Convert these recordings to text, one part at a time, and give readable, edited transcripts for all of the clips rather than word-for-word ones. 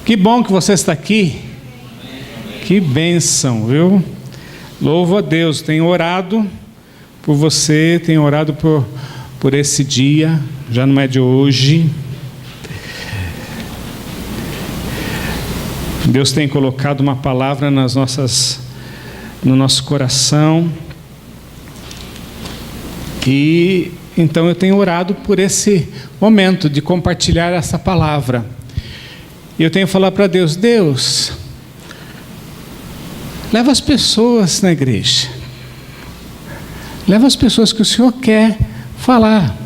Que bom que você está aqui. Que bênção, viu? Louvo a Deus. Tenho orado por você, tenho orado por esse dia, já não é de hoje. Deus tem colocado uma palavra no nosso coração. E então eu tenho orado por esse momento de compartilhar essa palavra. E eu tenho falado para Deus: Deus, leva as pessoas na igreja. Leva as pessoas que o Senhor quer falar.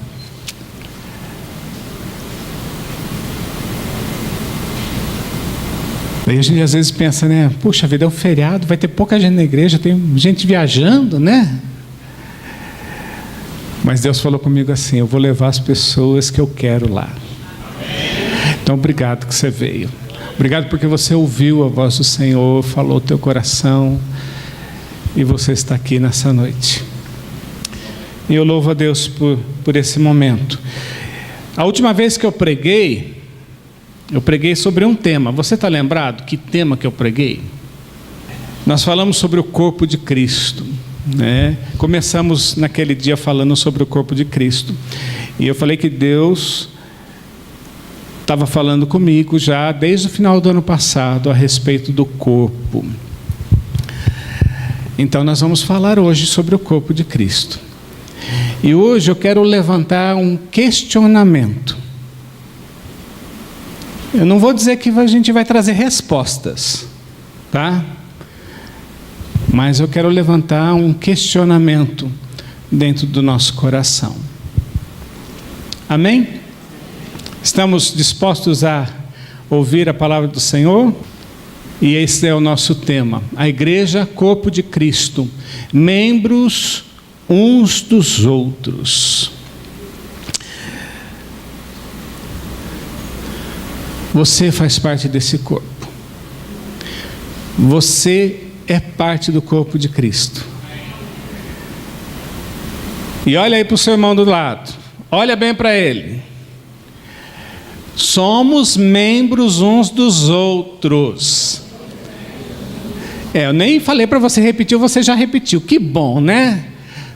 Daí a gente às vezes pensa, né? Puxa vida, é um feriado, vai ter pouca gente na igreja, tem gente viajando, né? Mas Deus falou comigo assim: eu vou levar as pessoas que eu quero lá. Então obrigado que você veio. Obrigado porque você ouviu a voz do Senhor, falou o teu coração, e você está aqui nessa noite. E eu louvo a Deus por esse momento. A última vez que eu preguei sobre um tema. Você está lembrado que tema que eu preguei? Nós falamos sobre o corpo de Cristo, né? Começamos naquele dia falando sobre o corpo de Cristo. E eu falei que Deus estava falando comigo já desde o final do ano passado a respeito do corpo. Então nós vamos falar hoje sobre o corpo de Cristo. E hoje eu quero levantar um questionamento. Eu não vou dizer que a gente vai trazer respostas, tá? Mas eu quero levantar um questionamento dentro do nosso coração. Amém? Estamos dispostos a ouvir a palavra do Senhor? E esse é o nosso tema. A igreja, corpo de Cristo, membros uns dos outros. Você faz parte desse corpo. Você é parte do corpo de Cristo. E olha aí para o seu irmão do lado. Olha bem para ele. Somos membros uns dos outros. Eu nem falei para você repetir, você já repetiu. Que bom, né?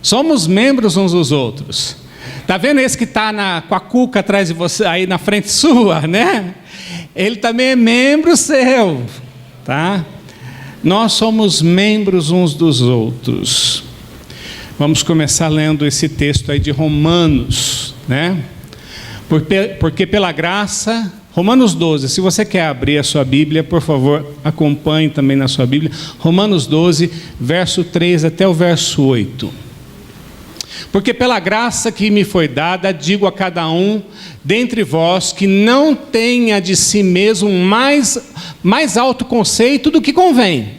Somos membros uns dos outros. Está vendo esse que está com a cuca atrás de você, aí na frente sua, né? Ele também é membro seu, tá? Nós somos membros uns dos outros. Vamos começar lendo esse texto aí de Romanos, né? Porque pela graça, Romanos 12, se você quer abrir a sua Bíblia, por favor, acompanhe também na sua Bíblia, Romanos 12, verso 3 até o verso 8. Porque pela graça que me foi dada, digo a cada um dentre vós que não tenha de si mesmo mais alto conceito do que convém,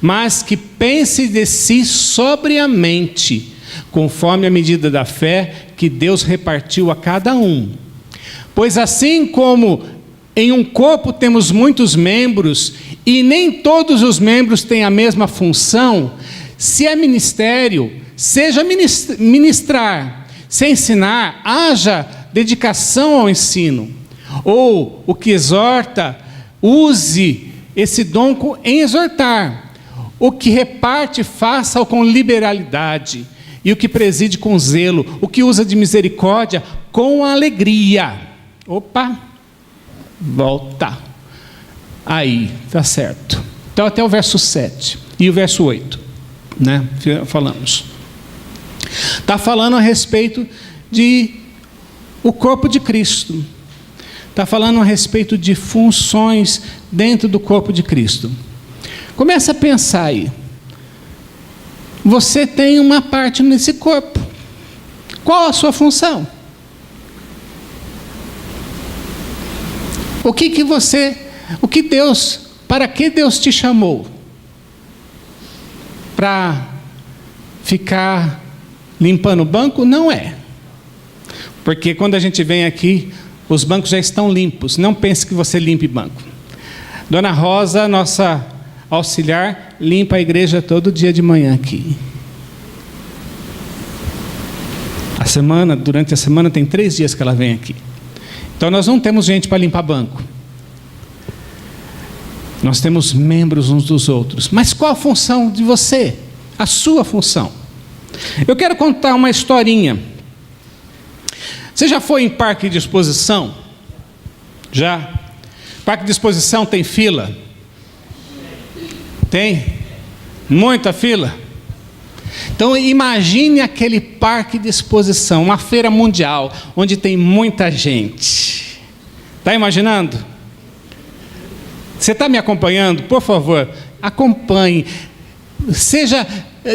mas que pense de si sobriamente, conforme a medida da fé que Deus repartiu a cada um. Pois assim como em um corpo temos muitos membros, e nem todos os membros têm a mesma função, se é ministério, seja ministrar, se ensinar, haja dedicação ao ensino. Ou o que exorta, use esse dom em exortar. O que reparte, faça-o com liberalidade. E o que preside com zelo. O que usa de misericórdia, com alegria. Opa, volta. Aí, tá certo. Então até o verso 7 e o verso 8, né? Falamos. Está falando a respeito de o corpo de Cristo. Está falando a respeito de funções dentro do corpo de Cristo. Começa a pensar aí. Você tem uma parte nesse corpo. Qual a sua função? Para que Deus te chamou? Para ficar limpando o banco? Não é. Porque quando a gente vem aqui, os bancos já estão limpos. Não pense que você limpe banco. Dona Rosa, nossa auxiliar, limpa a igreja todo dia de manhã aqui. Durante a semana tem 3 dias que ela vem aqui. Então nós não temos gente para limpar banco. Nós temos membros uns dos outros. Mas qual a função de você? A sua função. Eu quero contar uma historinha. Você já foi em parque de exposição? Já? Parque de exposição tem fila? Tem? Muita fila? Então imagine aquele parque de exposição, uma feira mundial, onde tem muita gente. Está imaginando? Você está me acompanhando? Por favor, acompanhe.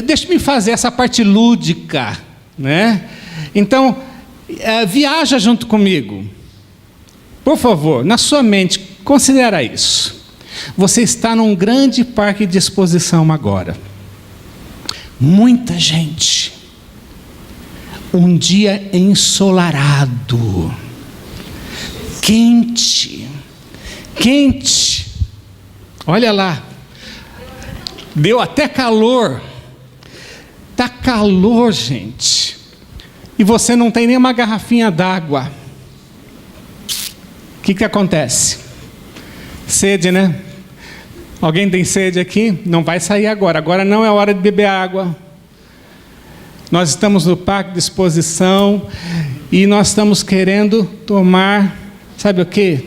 Deixe-me fazer essa parte lúdica, né? Então, viaja junto comigo. Por favor, na sua mente, considera isso. Você está num grande parque de exposição agora. Muita gente. Um dia ensolarado. Quente. Quente. Olha lá. Deu até calor. Está calor, gente. E você não tem nem uma garrafinha d'água. O que acontece? Sede, né? Alguém tem sede aqui? Não vai sair agora. Agora não é hora de beber água. Nós estamos no parque de exposição e nós estamos querendo tomar, sabe o quê?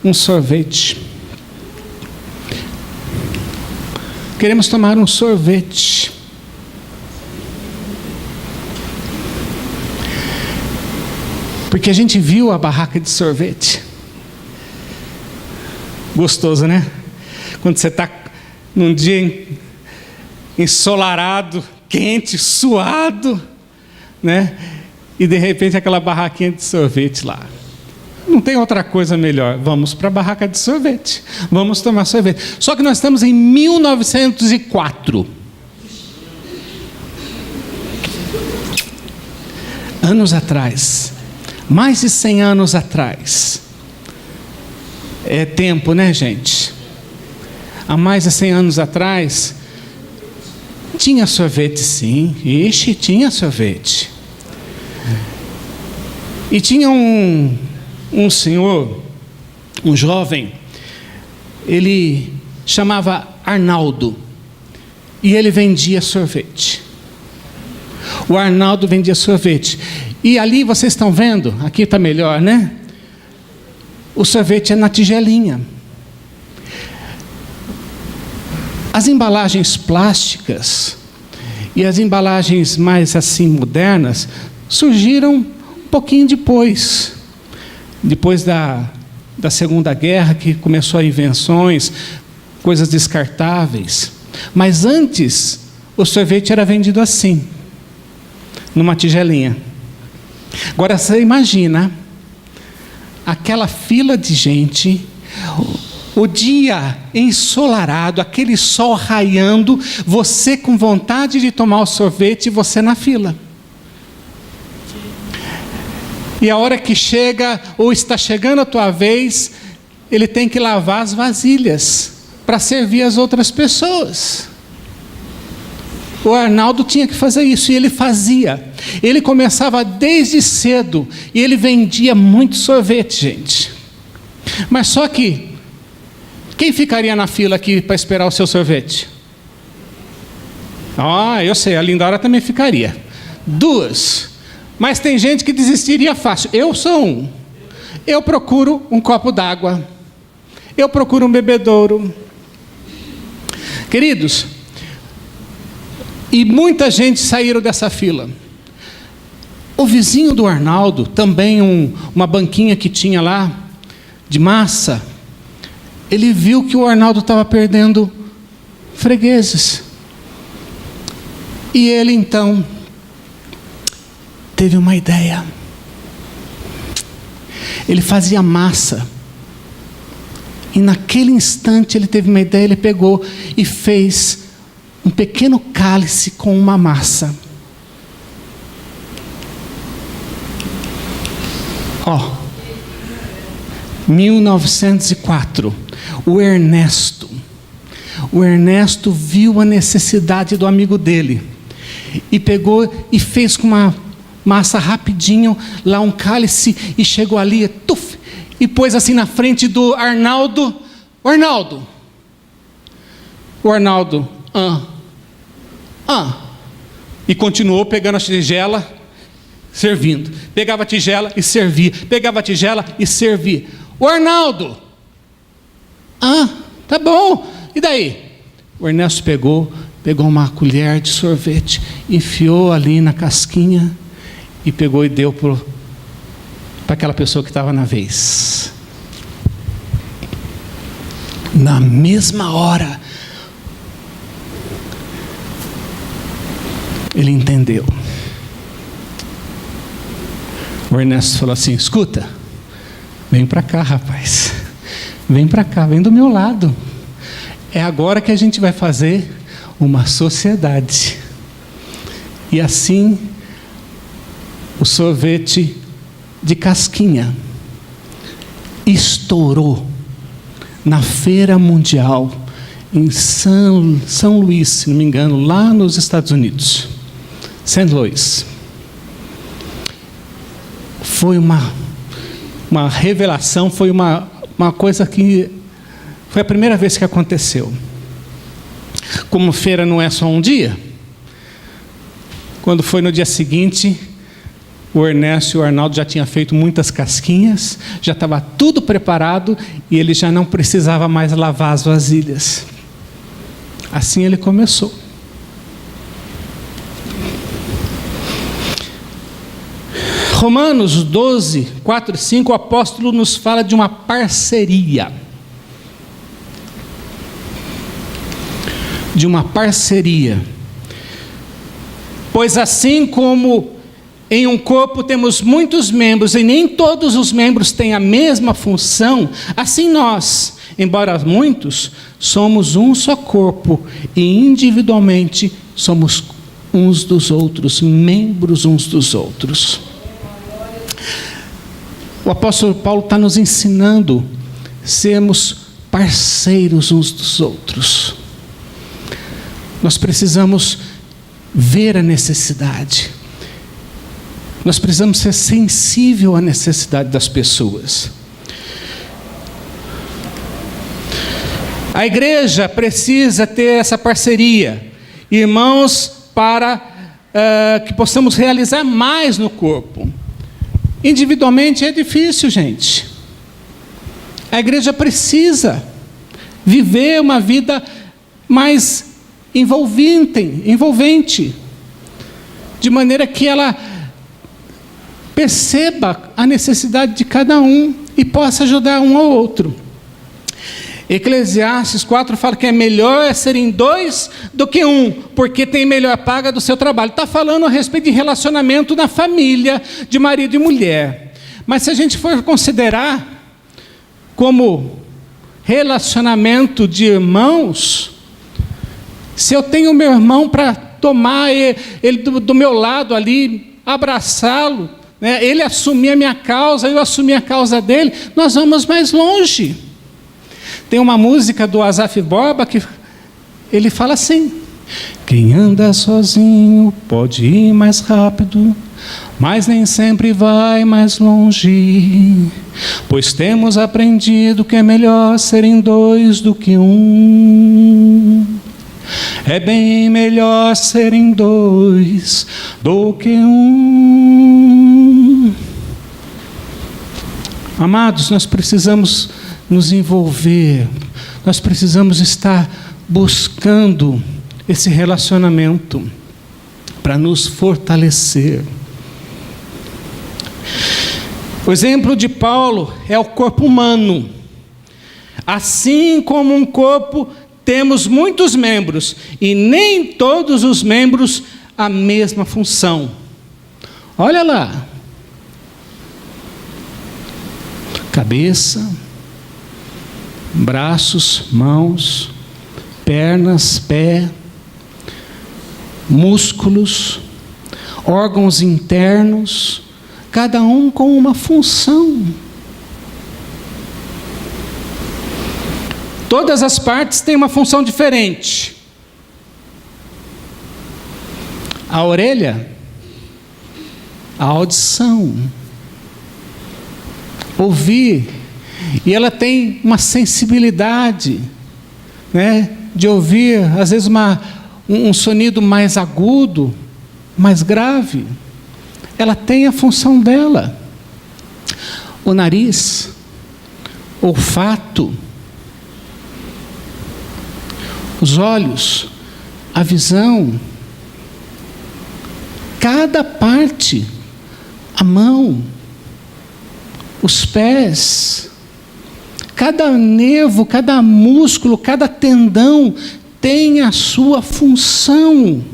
Um sorvete. Queremos tomar um sorvete. Porque a gente viu a barraca de sorvete. Gostoso, né? Quando você está num dia ensolarado, quente, suado, né? E de repente aquela barraquinha de sorvete lá. Não tem outra coisa melhor. Vamos para a barraca de sorvete. Vamos tomar sorvete. Só que nós estamos em 1904. Anos atrás. Mais de 100 anos atrás. É tempo, né, gente? Há mais de 100 anos atrás, tinha sorvete, sim. Ixi, tinha sorvete. E tinha um senhor, um jovem, ele chamava Arnaldo, e ele vendia sorvete. O Arnaldo vendia sorvete. E ali vocês estão vendo, aqui está melhor, né? O sorvete é na tigelinha. As embalagens plásticas e as embalagens mais assim modernas surgiram um pouquinho depois da Segunda Guerra, que começou as invenções, coisas descartáveis. Mas antes, o sorvete era vendido assim, numa tigelinha. Agora você imagina aquela fila de gente, o dia ensolarado, aquele sol raiando, você com vontade de tomar o sorvete e você na fila. E a hora que chega, ou está chegando a tua vez, ele tem que lavar as vasilhas para servir as outras pessoas. O Arnaldo tinha que fazer isso, e ele fazia. Ele começava desde cedo, e ele vendia muito sorvete, gente. Mas só que, quem ficaria na fila aqui para esperar o seu sorvete? Eu sei, a Lindora também ficaria. 2. Mas tem gente que desistiria fácil. Eu sou um. Eu procuro um copo d'água. Eu procuro um bebedouro. Queridos, e muita gente saíram dessa fila. O vizinho do Arnaldo, também uma banquinha que tinha lá, de massa, ele viu que o Arnaldo estava perdendo fregueses. E ele então teve uma ideia. Ele fazia massa. E naquele instante ele teve uma ideia, ele pegou e fez um pequeno cálice com uma massa. 1904, o Ernesto viu a necessidade do amigo dele e pegou e fez com uma massa rapidinho lá um cálice e chegou ali, e pôs assim na frente do Arnaldo. Arnaldo, O Arnaldo, e continuou pegando a tigela, servindo. Pegava a tigela e servia. Pegava a tigela e servia. O Arnaldo, tá bom. E daí? O Ernesto pegou uma colher de sorvete, enfiou ali na casquinha e pegou e deu para aquela pessoa que estava na vez. Na mesma hora, ele entendeu. O Ernesto falou assim: escuta, vem para cá, rapaz, vem para cá, vem do meu lado. É agora que a gente vai fazer uma sociedade. E assim, o sorvete de casquinha estourou na Feira Mundial em São Luís, se não me engano, lá nos Estados Unidos. St. Louis. Foi uma revelação, foi uma coisa que foi a primeira vez que aconteceu. Como feira não é só um dia, quando foi no dia seguinte, o Ernesto e o Arnaldo já tinham feito muitas casquinhas, já estava tudo preparado e ele já não precisava mais lavar as vasilhas. Assim ele começou. Romanos 12, 4 e 5, o apóstolo nos fala de uma parceria. De uma parceria. Pois assim como em um corpo temos muitos membros e nem todos os membros têm a mesma função, assim nós, embora muitos, somos um só corpo e individualmente somos uns dos outros, membros uns dos outros. O apóstolo Paulo está nos ensinando a sermos parceiros uns dos outros. Nós precisamos ver a necessidade. Nós precisamos ser sensível à necessidade das pessoas. A igreja precisa ter essa parceria, irmãos, para que possamos realizar mais no corpo. Individualmente é difícil, gente. A igreja precisa viver uma vida mais envolvente, de maneira que ela perceba a necessidade de cada um e possa ajudar um ao outro. Eclesiastes 4 fala que é melhor serem dois do que um, porque tem melhor paga do seu trabalho. Está falando a respeito de relacionamento na família, de marido e mulher. Mas se a gente for considerar como relacionamento de irmãos, se eu tenho meu irmão para tomar ele do meu lado ali, abraçá-lo, né, ele assumir a minha causa, eu assumir a causa dele, nós vamos mais longe. Tem uma música do Asaf Borba que ele fala assim: quem anda sozinho pode ir mais rápido, mas nem sempre vai mais longe, pois temos aprendido que é melhor serem dois do que um. É bem melhor serem dois do que um. Amados, nós precisamos nos envolver, nós precisamos estar buscando esse relacionamento para nos fortalecer. O exemplo de Paulo é o corpo humano. Assim como um corpo, temos muitos membros e nem todos os membros a mesma função. Olha lá. Cabeça, braços, mãos, pernas, pé, músculos, órgãos internos, cada um com uma função. Todas as partes têm uma função diferente. A orelha, a audição, ouvir, e ela tem uma sensibilidade, né, de ouvir, às vezes, um sonido mais agudo, mais grave. Ela tem a função dela. O nariz, o olfato, os olhos, a visão, cada parte, a mão, os pés, cada nervo, cada músculo, cada tendão tem a sua função.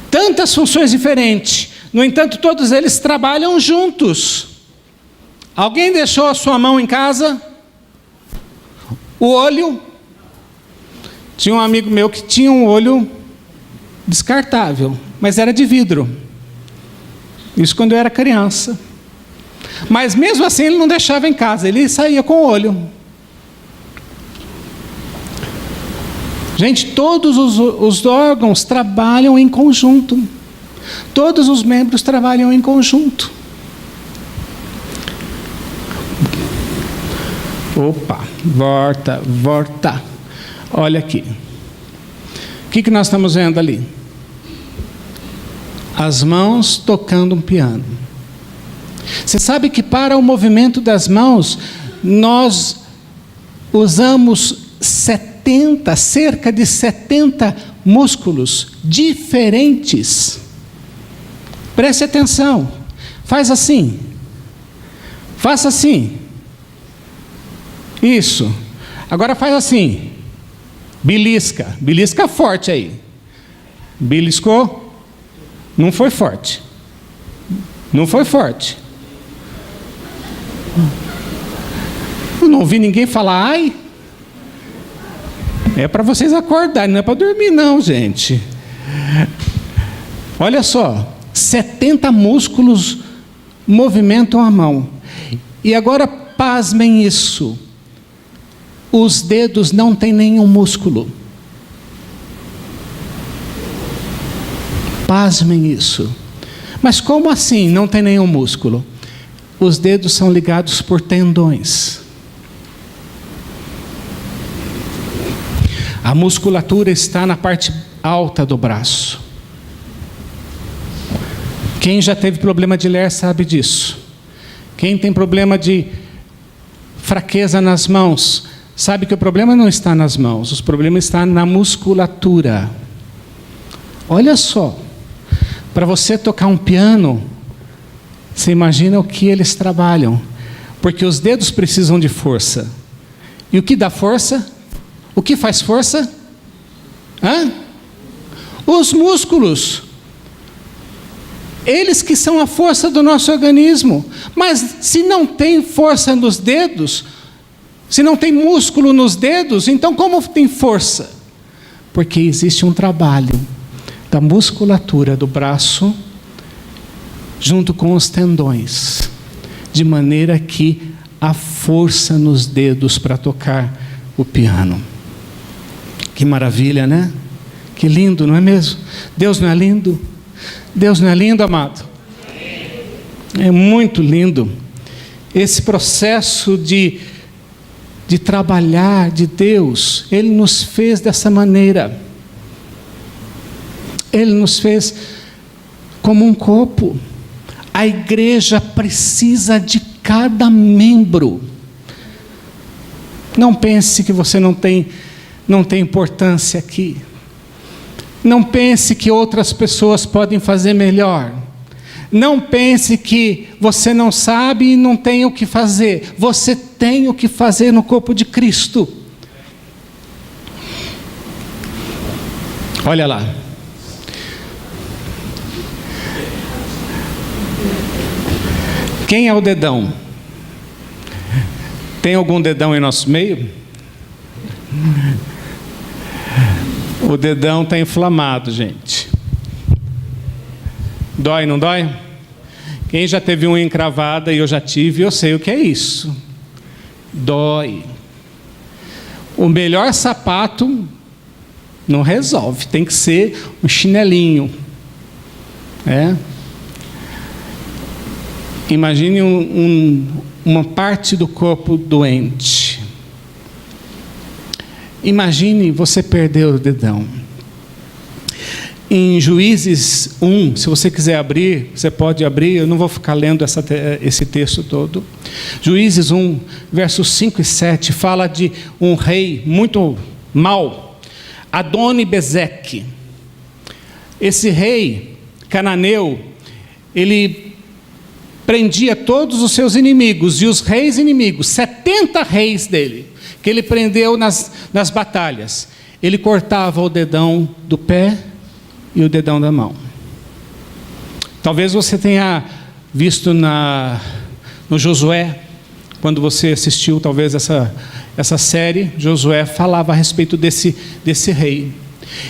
Tantas funções diferentes, no entanto, todos eles trabalham juntos. Alguém deixou a sua mão em casa? O olho? Tinha um amigo meu que tinha um olho descartável, mas era de vidro. Isso quando eu era criança. Mas mesmo assim ele não deixava em casa, ele saía com o olho. Gente, todos os órgãos trabalham em conjunto. Todos os membros trabalham em conjunto. Opa, volta. Olha aqui. O que nós estamos vendo ali? As mãos tocando um piano. Você sabe que para o movimento das mãos, nós usamos cerca de 70 músculos diferentes. Preste atenção. Faz assim. Faça assim. Isso. Agora faz assim. Belisca. Belisca forte aí. Beliscou? Não foi forte. Não foi forte. Eu não ouvi ninguém falar ai. É para vocês acordarem, não é para dormir não, gente. Olha só, 70 músculos movimentam a mão. E agora pasmem isso. Os dedos não têm nenhum músculo. Pasmem isso. Mas como assim não tem nenhum músculo? Os dedos são ligados por tendões. A musculatura está na parte alta do braço. Quem já teve problema de ler sabe disso. Quem tem problema de fraqueza nas mãos, sabe que o problema não está nas mãos, o problema está na musculatura. Olha só, para você tocar um piano, você imagina o que eles trabalham, porque os dedos precisam de força. E o que dá força? O que faz força? Os músculos. Eles que são a força do nosso organismo. Mas se não tem força nos dedos, se não tem músculo nos dedos, então como tem força? Porque existe um trabalho da musculatura do braço junto com os tendões, de maneira que há força nos dedos para tocar o piano. Que maravilha, né? Que lindo, não é mesmo? Deus não é lindo? Deus não é lindo, amado? É muito lindo. Esse processo de trabalhar de Deus, Ele nos fez dessa maneira. Ele nos fez como um corpo. A igreja precisa de cada membro. Não pense que você não tem importância aqui. Não pense que outras pessoas podem fazer melhor. Não pense que você não sabe e não tem o que fazer. Você tem o que fazer no corpo de Cristo. Olha lá. Quem é o dedão? Tem algum dedão em nosso meio? O dedão está inflamado, gente. Dói, não dói? Quem já teve unha encravada, e eu já tive, eu sei o que é isso. Dói. O melhor sapato não resolve, tem que ser um chinelinho. Imagine uma parte do corpo doente. Imagine você perder o dedão. Em Juízes 1, se você quiser abrir, você pode abrir, eu não vou ficar lendo esse texto todo. Juízes 1, versos 5 e 7, fala de um rei muito mau, Adoni-Bezeque. Esse rei cananeu, ele prendia todos os seus inimigos, e os reis inimigos, 70 reis dele, que ele prendeu nas batalhas. Ele cortava o dedão do pé e o dedão da mão. Talvez você tenha visto no Josué, quando você assistiu talvez essa série, Josué falava a respeito desse rei.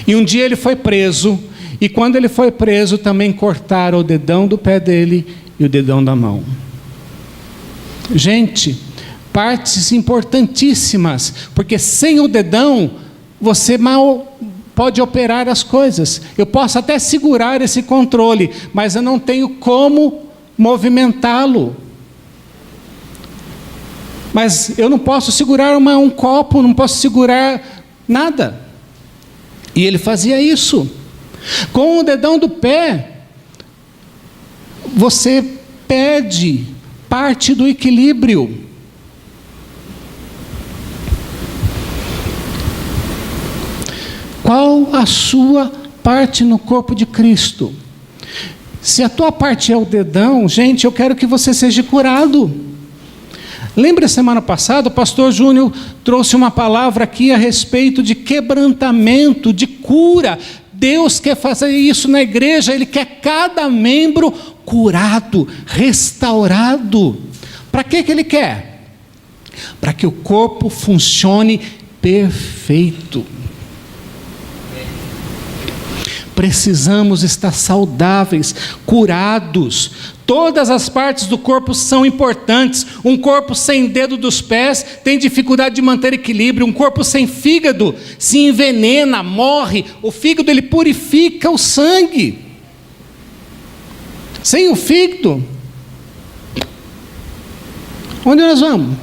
E um dia ele foi preso, e quando ele foi preso também cortaram o dedão do pé dele e o dedão da mão. Gente, partes importantíssimas, porque sem o dedão você mal pode operar as coisas. Eu posso até segurar esse controle, mas eu não tenho como movimentá-lo. Mas eu não posso segurar um copo, não posso segurar nada. E ele fazia isso. Com o dedão do pé, você perde parte do equilíbrio. Qual a sua parte no corpo de Cristo? Se a tua parte é o dedão, gente, eu quero que você seja curado. Lembra semana passada, o pastor Júnior trouxe uma palavra aqui a respeito de quebrantamento, de cura. Deus quer fazer isso na igreja, Ele quer cada membro curado, restaurado. Para que Ele quer? Para que o corpo funcione perfeito. Precisamos estar saudáveis, curados. Todas as partes do corpo são importantes. Um corpo sem dedo dos pés tem dificuldade de manter equilíbrio. Um corpo sem fígado se envenena, morre. O fígado, ele purifica o sangue. Sem o fígado, onde nós vamos?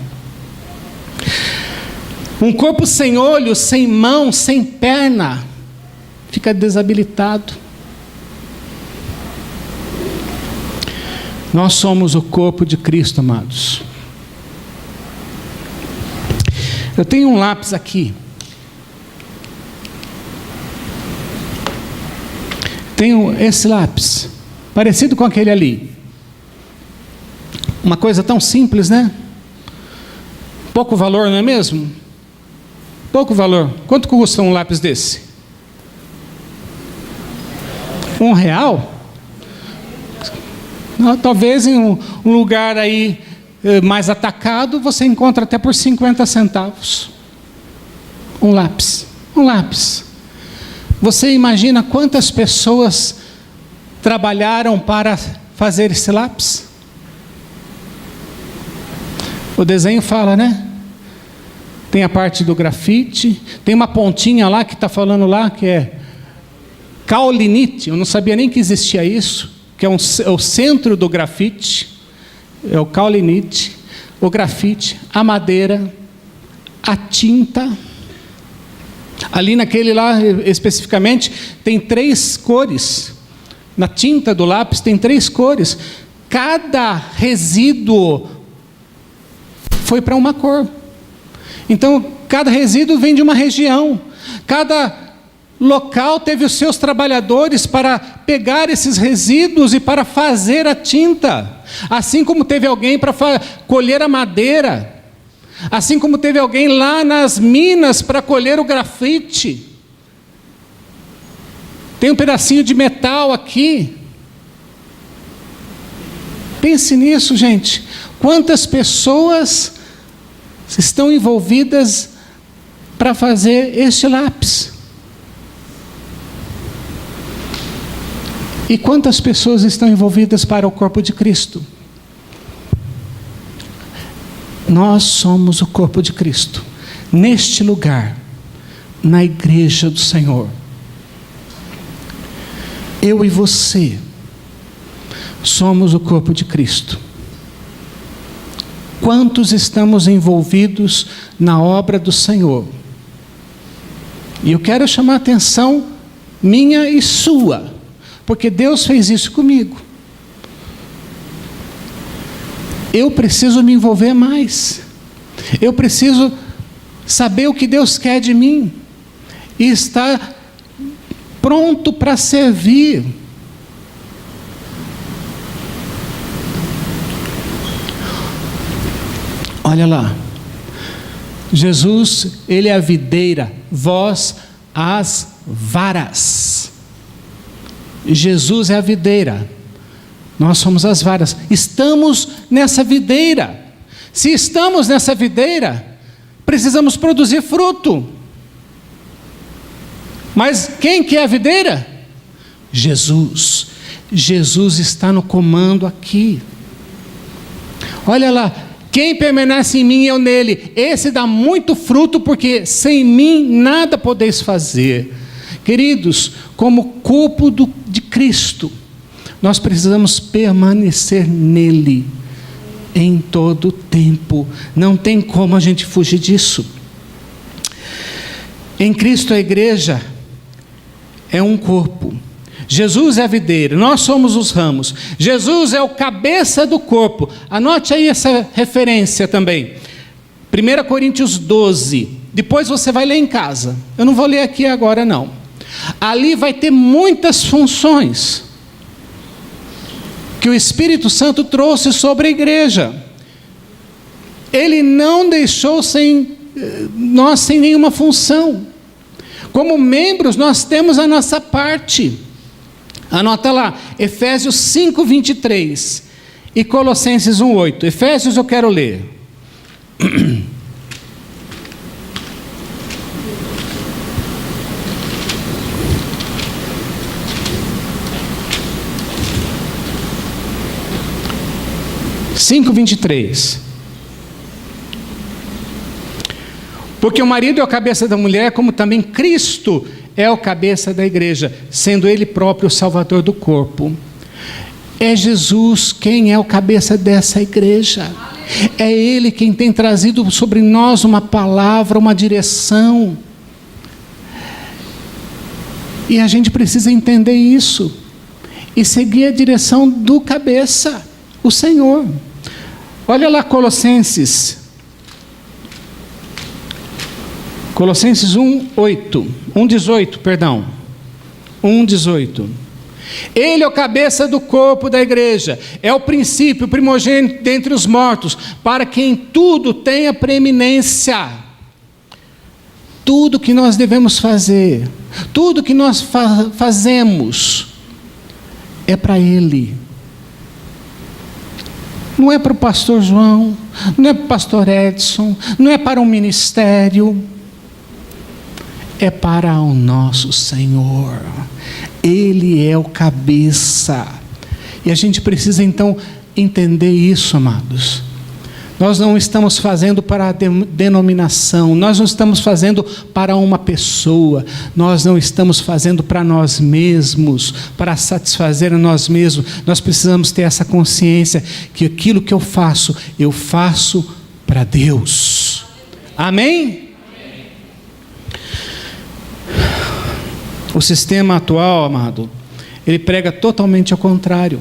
Um corpo sem olho, sem mão, sem perna, fica desabilitado. Nós somos o corpo de Cristo, amados. Eu tenho um lápis aqui. Tenho esse lápis, parecido com aquele ali. Uma coisa tão simples, né? Pouco valor, não é mesmo? Pouco valor. Quanto custa um lápis desse? R$1? Talvez em um lugar aí mais atacado, você encontra até por 50 centavos. Um lápis. Um lápis. Você imagina quantas pessoas trabalharam para fazer esse lápis? O desenho fala, né? Tem a parte do grafite, tem uma pontinha lá que está falando lá, que é caulinite. Eu não sabia nem que existia isso, que é o centro do grafite, é o caulinite, o grafite, a madeira, a tinta. Ali naquele lá, especificamente, tem 3 cores. Na tinta do lápis tem 3 cores. Cada resíduo foi para uma cor. Então, cada resíduo vem de uma região. Cada local teve os seus trabalhadores para pegar esses resíduos e para fazer a tinta. Assim como teve alguém para colher a madeira. Assim como teve alguém lá nas minas para colher o grafite. Tem um pedacinho de metal aqui. Pense nisso, gente. Quantas pessoas estão envolvidas para fazer este lápis? E quantas pessoas estão envolvidas para o corpo de Cristo? Nós somos o corpo de Cristo, neste lugar, na igreja do Senhor. Eu e você somos o corpo de Cristo. Quantos estamos envolvidos na obra do Senhor? E eu quero chamar a atenção minha e sua, porque Deus fez isso comigo. Eu preciso me envolver mais. Eu preciso saber o que Deus quer de mim e estar pronto para servir. Olha lá, Jesus, Ele é a videira, vós as varas. Jesus é a videira, nós somos as varas. Estamos nessa videira. Se estamos nessa videira, precisamos produzir fruto. Mas quem que é a videira? Jesus. Jesus está no comando aqui. Olha lá, quem permanece em mim e eu nele, esse dá muito fruto, porque sem mim nada podeis fazer. Queridos, como corpo de Cristo, nós precisamos permanecer nele em todo o tempo. Não tem como a gente fugir disso. Em Cristo a igreja é um corpo. Jesus é a videira, nós somos os ramos. Jesus é o cabeça do corpo. Anote aí essa referência também. 1 Coríntios 12. Depois você vai ler em casa. Eu não vou ler aqui agora não. Ali vai ter muitas funções que o Espírito Santo trouxe sobre a igreja. Ele não deixou nós sem nenhuma função. Como membros, nós temos a nossa parte. Anota lá, Efésios 5:23 e Colossenses 1:8. Efésios eu quero ler. Porque o marido é a cabeça da mulher, como também Cristo é o cabeça da igreja, sendo Ele próprio o Salvador do corpo. É Jesus quem é o cabeça dessa igreja. É Ele quem tem trazido sobre nós uma palavra, uma direção. E a gente precisa entender isso e seguir a direção do cabeça, o Senhor. Olha lá Colossenses 1:18. Ele é o cabeça do corpo da igreja, é o princípio, o primogênito dentre os mortos, para que em tudo tenha preeminência. Tudo que nós devemos fazer, tudo que nós fazemos, é para Ele. Não é para o pastor João, não é para o pastor Edson, não é para um ministério, é para o nosso Senhor. Ele é o cabeça. E a gente precisa então entender isso, amados. Nós não estamos fazendo para a denominação, nós não estamos fazendo para uma pessoa, nós não estamos fazendo para nós mesmos, para satisfazer a nós mesmos. Nós precisamos ter essa consciência que aquilo que eu faço para Deus. Amém? O sistema atual, amado, ele prega totalmente ao contrário.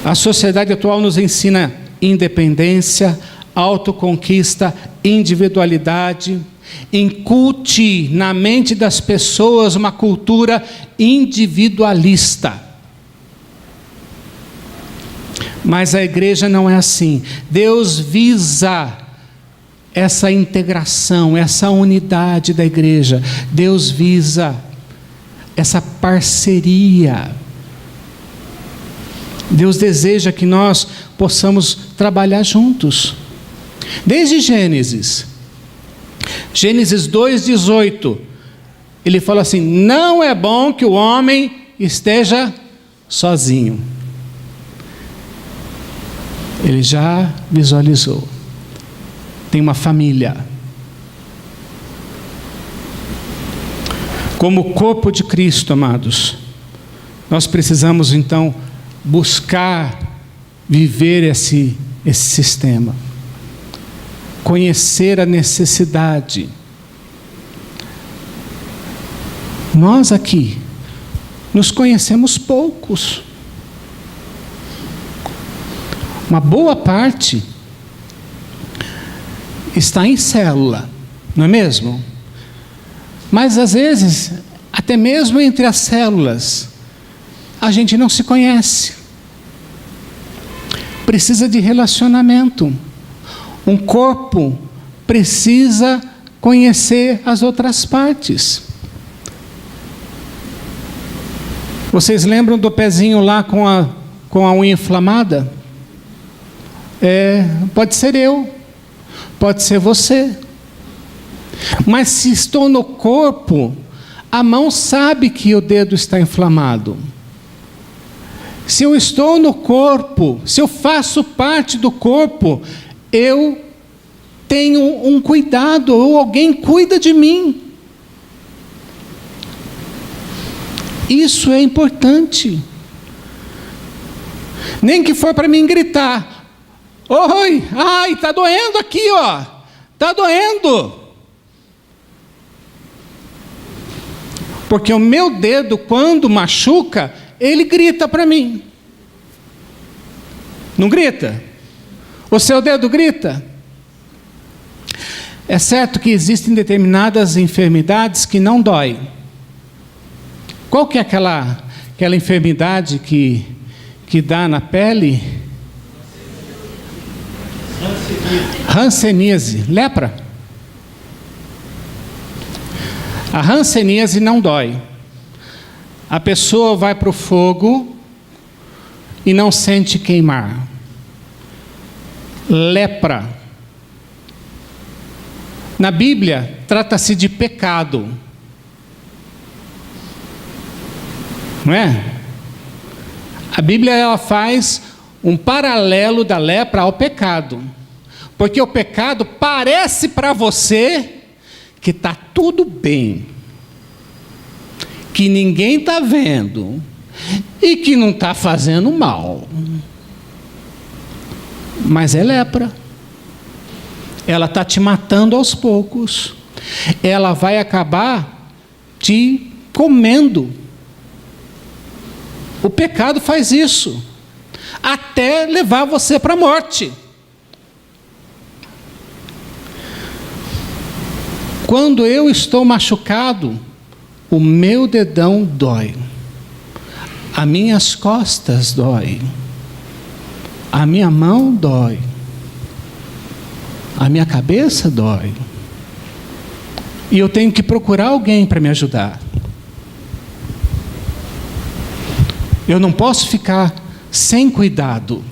A sociedade atual nos ensina independência, autoconquista, individualidade. Incute na mente das pessoas uma cultura individualista. Mas a igreja não é assim. Deus visa essa integração, essa unidade da igreja. Deus visa essa parceria. Deus deseja que nós possamos trabalhar juntos. Desde Gênesis 2:18, ele fala assim: não é bom que o homem esteja sozinho. Ele já visualizou. Tem uma família. Como corpo de Cristo, amados, nós precisamos então buscar viver esse sistema, conhecer a necessidade Nós aqui nos conhecemos poucos. Uma boa parte está em célula, não é mesmo? Mas às vezes, até mesmo entre as células, a gente não se conhece. Precisa de relacionamento. Um corpo precisa conhecer as outras partes. Vocês lembram do pezinho lá com a unha inflamada? Pode ser eu, pode ser você. Mas se estou no corpo, a mão sabe que o dedo está inflamado. Se eu estou no corpo, se eu faço parte do corpo, eu tenho um cuidado, ou alguém cuida de mim. Isso é importante. Nem que for para mim gritar: oi, ai, está doendo aqui, ó, está doendo. Porque o meu dedo, quando machuca, ele grita para mim. Não grita? O seu dedo grita? É certo que existem determinadas enfermidades que não dói. Qual que é aquela enfermidade que dá na pele? Hanseníase, lepra. A hanseníase não dói. A pessoa vai para o fogo e não sente queimar. Lepra. Na Bíblia, trata-se de pecado. Não é? A Bíblia, ela faz um paralelo da lepra ao pecado. Porque o pecado parece para você que está tudo bem, que ninguém está vendo e que não está fazendo mal. Mas é lepra. Ela está te matando aos poucos. Ela vai acabar te comendo. O pecado faz isso, até levar você para a morte. Quando eu estou machucado, o meu dedão dói, as minhas costas dói, a minha mão dói, a minha cabeça dói, e eu tenho que procurar alguém para me ajudar. Eu não posso ficar sem cuidado.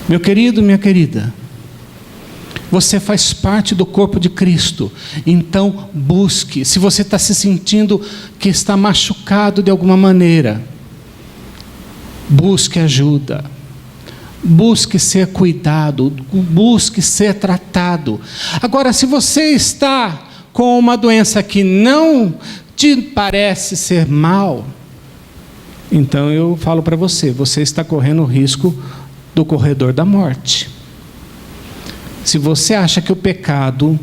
Meu querido, minha querida, você faz parte do corpo de Cristo, então busque. Se você está se sentindo que está machucado de alguma maneira, busque ajuda, busque ser cuidado, busque ser tratado. Agora, se você está com uma doença que não te parece ser mal, então eu falo para você, você está correndo o risco do corredor da morte. Se você acha que o pecado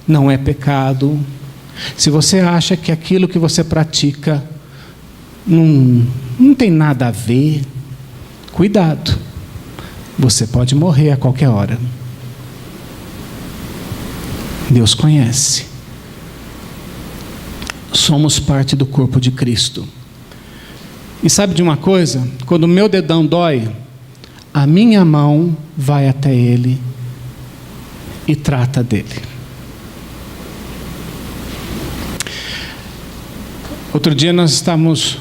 não é pecado, se você acha que aquilo que você pratica não tem nada a ver, cuidado, você pode morrer a qualquer hora. Deus conhece. Somos parte do corpo de Cristo. E sabe de uma coisa? Quando o meu dedão dói, a minha mão vai até ele e trata dele. Outro dia nós estávamos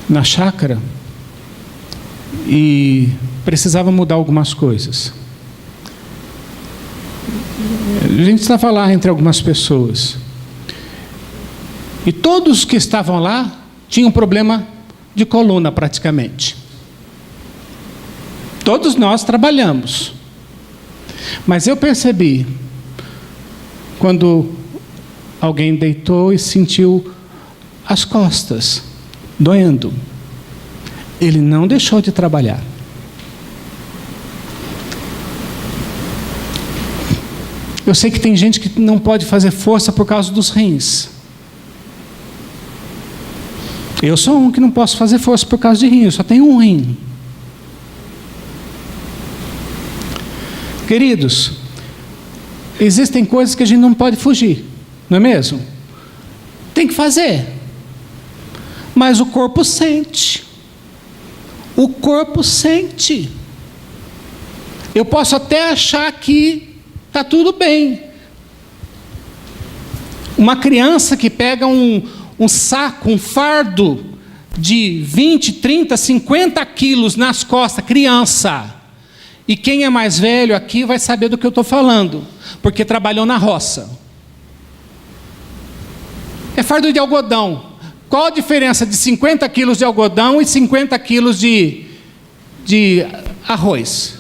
na chácara e precisava mudar algumas coisas. A gente estava lá entre algumas pessoas. E todos que estavam lá tinham um problema de coluna praticamente. Todos nós trabalhamos. Mas eu percebi, quando alguém deitou e sentiu as costas doendo, ele não deixou de trabalhar. Eu sei que tem gente que não pode fazer força por causa dos rins. Eu sou um que não posso fazer força por causa de rim, eu só tenho um rim. Queridos, existem coisas que a gente não pode fugir, não é mesmo? Tem que fazer. Mas o corpo sente. O corpo sente. Eu posso até achar que está tudo bem. Uma criança que pega um saco, um fardo de 20, 30, 50 quilos nas costas, criança. E quem é mais velho aqui vai saber do que eu estou falando, porque trabalhou na roça. É fardo de algodão. Qual a diferença de 50 quilos de algodão e 50 quilos de arroz?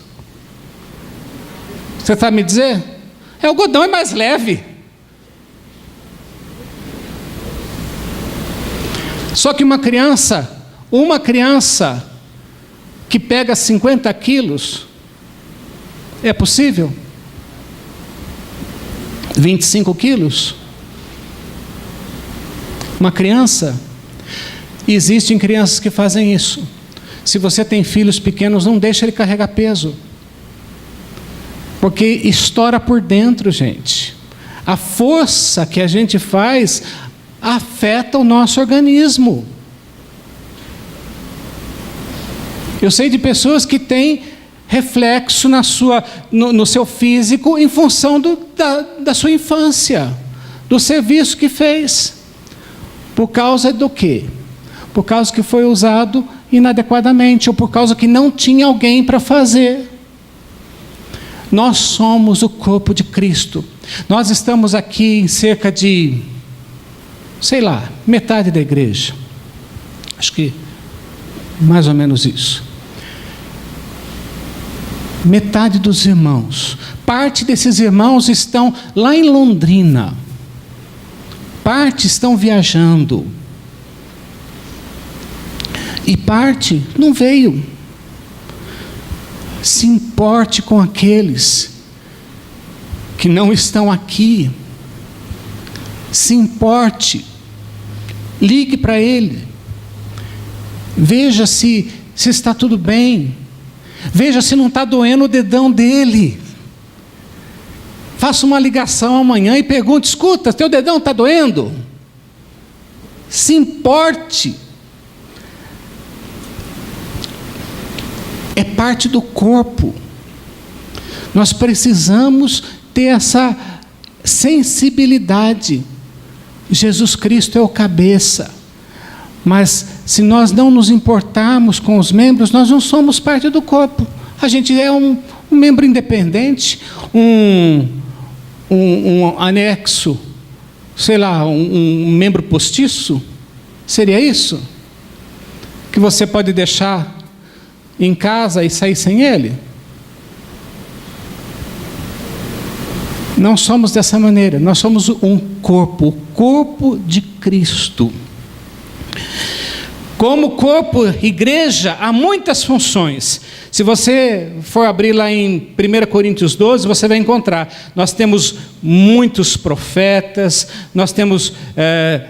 Você sabe me dizer? O algodão é mais leve. Só que uma criança que pega 50 quilos, é possível? 25 quilos? Uma criança? Existem crianças que fazem isso. Se você tem filhos pequenos, não deixa ele carregar peso. Porque estoura por dentro, gente. A força que a gente faz afeta o nosso organismo. Eu sei de pessoas que têm reflexo no seu físico em função da sua infância, do serviço que fez. Por causa do quê? Por causa que foi usado inadequadamente, ou por causa que não tinha alguém para fazer. Nós somos o corpo de Cristo. Nós estamos aqui em cerca de, metade da igreja. Acho que mais ou menos isso. Metade dos irmãos. Parte desses irmãos estão lá em Londrina. Parte estão viajando. E parte não veio. Se importe com aqueles que não estão aqui. Se importe. Ligue para ele. Veja se está tudo bem. Veja se não está doendo o dedão dele. Faça uma ligação amanhã e pergunte: escuta, teu dedão está doendo? Se importe. É parte do corpo. Nós precisamos ter essa sensibilidade. Jesus Cristo é o cabeça. Mas se nós não nos importarmos com os membros, nós não somos parte do corpo. A gente é um membro independente, um anexo, um membro postiço. Seria isso? Que você pode deixar em casa e sair sem ele? Não somos dessa maneira. Nós somos um corpo, o corpo de Cristo. Como corpo, igreja, há muitas funções. Se você for abrir lá em 1 Coríntios 12, você vai encontrar. Nós temos muitos profetas, nós temos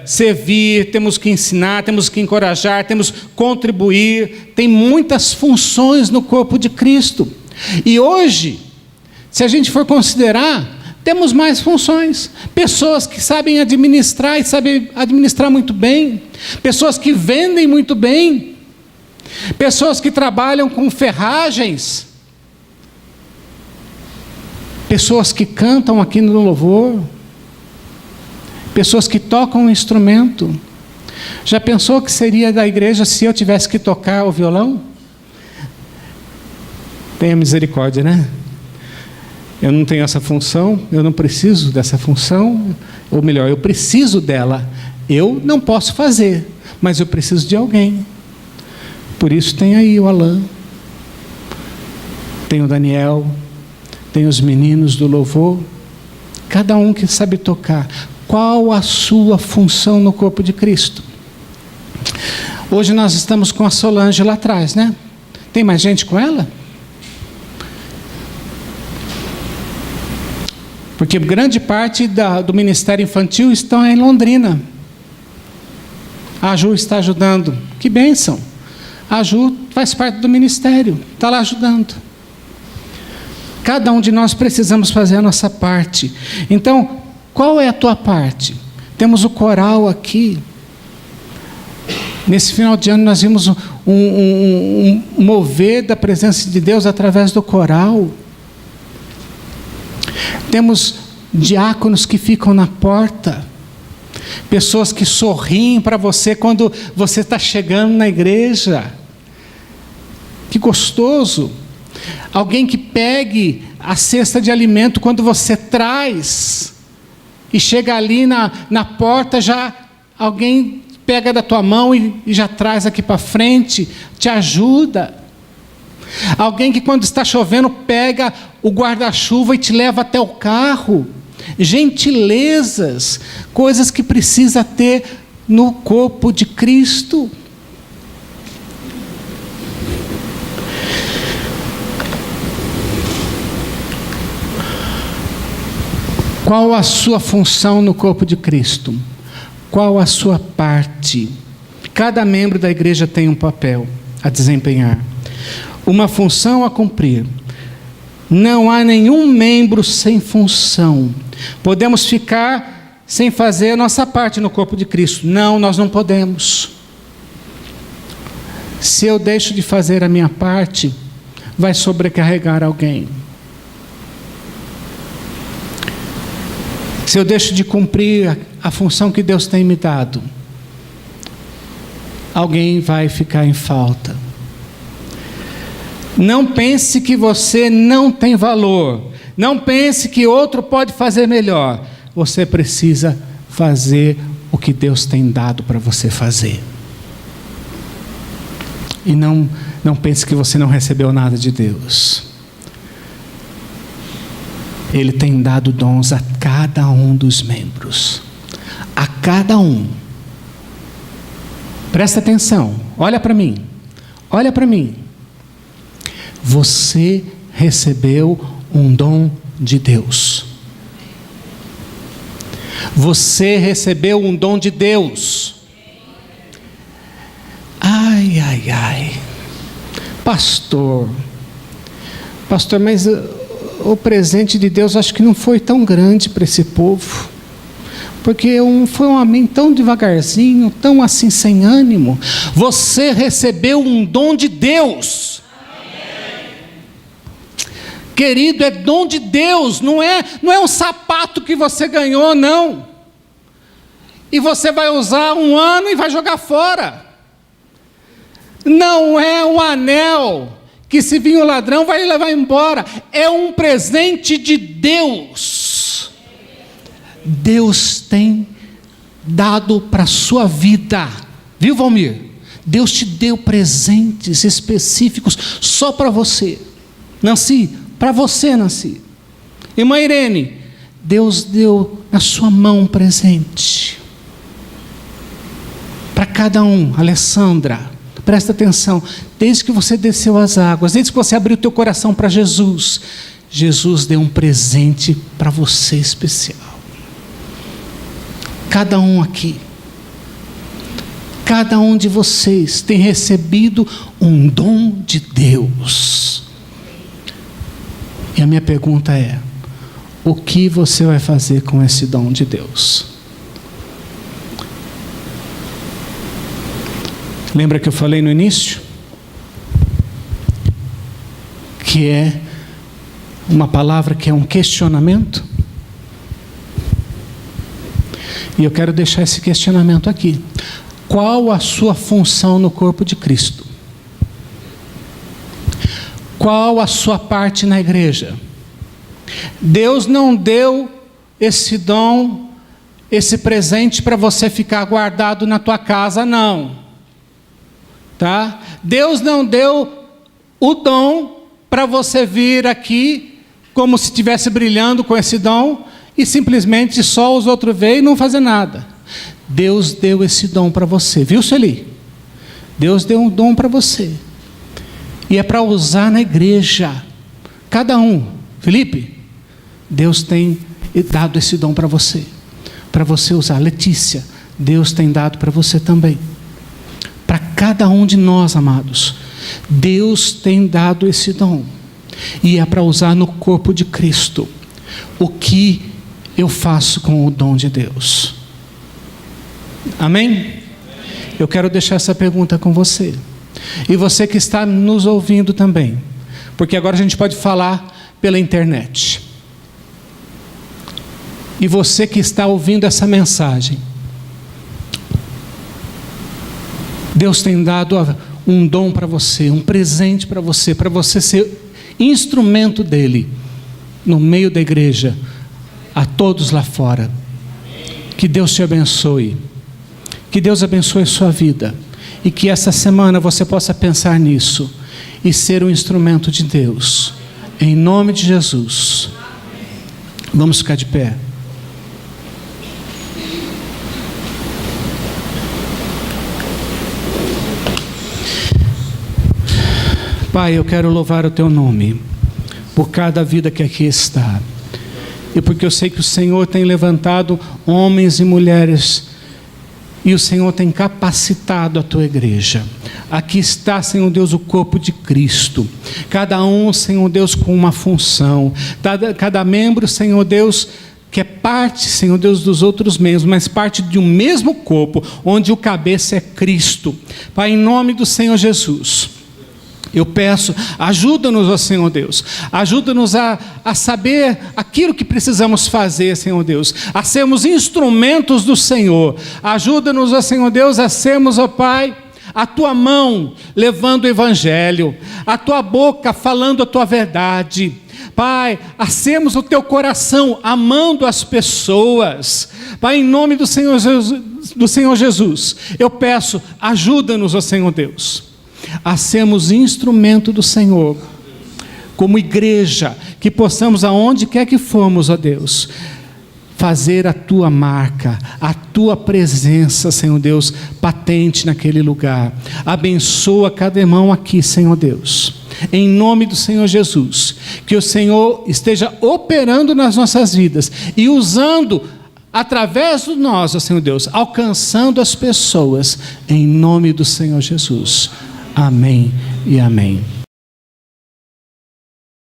servir, temos que ensinar, temos que encorajar, temos que contribuir. Tem muitas funções no corpo de Cristo. E hoje, se a gente for considerar, temos mais funções. Pessoas que sabem administrar e sabem administrar muito bem. Pessoas que vendem muito bem. Pessoas que trabalham com ferragens. Pessoas que cantam aqui no louvor. Pessoas que tocam um instrumento. Já pensou que seria da igreja se eu tivesse que tocar o violão? Tenha misericórdia, né? Eu não tenho essa função, eu não preciso dessa função, ou melhor, eu preciso dela. Eu não posso fazer, mas eu preciso de alguém. Por isso tem aí o Alain, tem o Daniel, tem os meninos do louvor, cada um que sabe tocar. Qual a sua função no corpo de Cristo? Hoje nós estamos com a Solange lá atrás, né? Tem mais gente com ela? Porque grande parte do Ministério Infantil estão em Londrina. A Ju está ajudando. Que bênção. A Ju faz parte do ministério, está lá ajudando. Cada um de nós precisamos fazer a nossa parte. Então, qual é a tua parte? Temos o coral aqui. Nesse final de ano nós vimos um mover da presença de Deus através do coral. Temos diáconos que ficam na porta. Pessoas que sorriem para você quando você está chegando na igreja. Que gostoso. Alguém que pegue a cesta de alimento quando você traz. E chega ali na porta, já alguém pega da tua mão e já traz aqui para frente, te ajuda. Alguém que quando está chovendo pega o guarda-chuva e te leva até o carro. Gentilezas, coisas que precisa ter no corpo de Cristo. Qual a sua função no corpo de Cristo? Qual a sua parte? Cada membro da igreja tem um papel a desempenhar, uma função a cumprir. Não há nenhum membro sem função. Podemos ficar sem fazer a nossa parte no corpo de Cristo. Não, nós não podemos. Se eu deixo de fazer a minha parte, vai sobrecarregar alguém. Se eu deixo de cumprir a função que Deus tem me dado, alguém vai ficar em falta. Não pense que você não tem valor. Não pense que outro pode fazer melhor. Você precisa fazer o que Deus tem dado para você fazer. E não pense que você não recebeu nada de Deus. Ele tem dado dons a cada um dos membros. A cada um. Presta atenção. Olha para mim. Olha para mim. Você recebeu um dom de Deus. Você recebeu um dom de Deus. Ai, ai, ai. Pastor, mas o presente de Deus acho que não foi tão grande para esse povo. Porque foi um amém tão devagarzinho, tão assim sem ânimo. Você recebeu um dom de Deus. Querido, é dom de Deus, não é um sapato que você ganhou, não. E você vai usar um ano e vai jogar fora. Não é um anel que se vir o ladrão vai levar embora. É um presente de Deus. Deus tem dado para a sua vida. Viu, Valmir? Deus te deu presentes específicos só para você. Nancy, para você, Nancy. Irmã Irene, Deus deu na sua mão um presente. Para cada um. Alessandra, presta atenção. Desde que você desceu as águas, desde que você abriu o teu coração para Jesus, Jesus deu um presente para você especial. Cada um aqui. Cada um de vocês tem recebido um dom de Deus. E a minha pergunta é: o que você vai fazer com esse dom de Deus? Lembra que eu falei no início? Que é uma palavra que é um questionamento? E eu quero deixar esse questionamento aqui. Qual a sua função no corpo de Cristo? Qual a sua parte na igreja? Deus não deu esse dom, esse presente para você ficar guardado na tua casa, não. Tá? Deus não deu o dom para você vir aqui como se estivesse brilhando com esse dom e simplesmente só os outros verem e não fazer nada. Deus deu esse dom para você, viu, Sueli? Deus deu um dom para você. E é para usar na igreja. Cada um. Felipe, Deus tem dado esse dom para você usar. Letícia, Deus tem dado para você também. Para cada um de nós, amados. Deus tem dado esse dom. E é para usar no corpo de Cristo. O que eu faço com o dom de Deus? Amém? Eu quero deixar essa pergunta com você. E você que está nos ouvindo também. Porque agora a gente pode falar pela internet. E você que está ouvindo essa mensagem. Deus tem dado um dom para você, um presente para você ser instrumento dele, no meio da igreja, a todos lá fora. Que Deus te abençoe. Que Deus abençoe a sua vida. E que essa semana você possa pensar nisso e ser um instrumento de Deus. Em nome de Jesus. Vamos ficar de pé. Pai, eu quero louvar o Teu nome por cada vida que aqui está. E porque eu sei que o Senhor tem levantado homens e mulheres e o Senhor tem capacitado a Tua igreja. Aqui está, Senhor Deus, o corpo de Cristo. Cada um, Senhor Deus, com uma função. Cada membro, Senhor Deus, que é parte, Senhor Deus, dos outros membros, mas parte de um mesmo corpo, onde o cabeça é Cristo. Pai, em nome do Senhor Jesus, eu peço, ajuda-nos, ó Senhor Deus, ajuda-nos a saber aquilo que precisamos fazer, Senhor Deus, a sermos instrumentos do Senhor. Ajuda-nos, ó Senhor Deus, a sermos, ó Pai, a Tua mão levando o Evangelho, a Tua boca falando a Tua verdade. Pai, a sermos o Teu coração amando as pessoas. Pai, em nome do Senhor Jesus, eu peço, ajuda-nos, ó Senhor Deus, a sermos instrumento do Senhor, como igreja, que possamos aonde quer que formos, ó Deus, fazer a Tua marca, a Tua presença, Senhor Deus, patente naquele lugar. Abençoa cada irmão aqui, Senhor Deus, em nome do Senhor Jesus, que o Senhor esteja operando nas nossas vidas e usando através de nós, ó Senhor Deus, alcançando as pessoas, em nome do Senhor Jesus. Amém e amém.